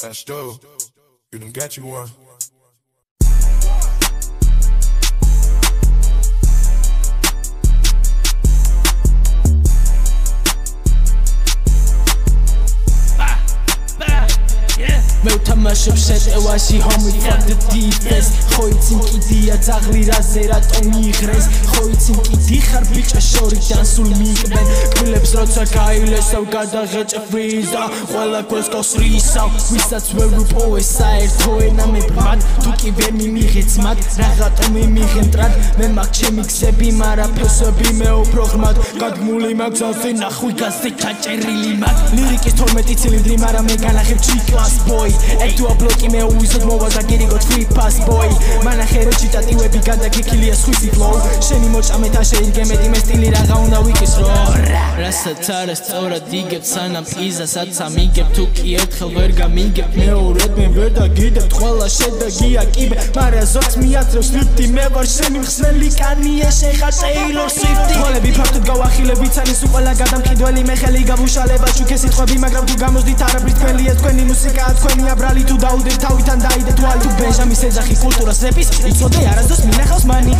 That's dope. You done got you one. Meutamașep șetăvași homii fac de defense Xoițim kidia zagli razera toni ghres Xoițim kidi kharbich ashori dansul migben Kvilebs rotsa gailesav gadagheჭ friza Qvela kvels gosrisav Viსაც ვერ ვუპოვე საერთო ენა მე ბრმად თუ კი ვერ მიმიღეც მათ რაღაცა მიმიღენტრად მე მაგ ჩემი გზები მარა ფესები მე უფრო ღრმად გადმული მაგ გზაზე ნახვი გასზე ჩაჭერილი მათ ლირიკის 12 ცილინდრი მარა მე განახებ G-class boy Ek tu bloki me uizod mova da geri got free pass boy Manahero citativebi gadagikilია სხვისი flow შენი მოჭამეთ შეიგემეთი მე სტილი რაღა უნდა ვიკისრო რასაც არა სწორად იგებ სანამ პიზასაც ამიგებ თუ კი ერთხელ ვერ გამიგებ მეორედ მე ვერ დაგიდებ ყველა შედაგია კიბე მარა ზოგს მიაწევს ლიფტი მე ვარ შენი მხსნელი კანიე შეხა Taylor Swift ხოლები ფართოდ გავახილებ ვიცანის უყველა გადამყიდველი მე ხელი გავუშალება ჩუქე სიტყვები მაგრამ თუ გამოსდით არაფრის თქვენია თქვენი მუსიკაა თქვენი აბრალი თუ დაუდეთ თავიდან დაიდე თვალი თუ ბენჟამის ეძახი კულტურას რეპის იცოდე არასდროს მინახავს მანი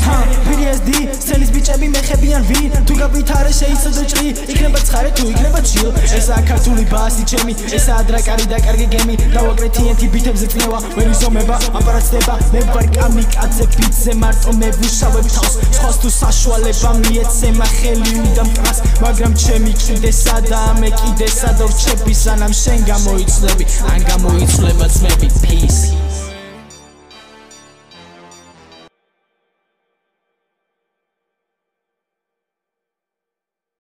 PTSD სცენის ბიჭები მეხებიან ვინ თუ გავითარე შეიცოდე ჭრი იქნება ცხარე თუ იქნება ჩილ ესაა ქართული ბასი ჩემი ესაა დრაკარი და კარგი გემი დავაკრე TNT ბიტებზე წნევა ვერ იზომება აპარატდება მე ვარ კამიკაძე ბიტზე მარტო მე ვუშავებ თავს სხვას თუ საშუალება მიეცემა ხელი უნდა მყრას მაგრამ ჩემი კიდესა და მე კიდესა და ვრჩები სანამ შენ გამოიცლები ან გამოიცლება ძმები peace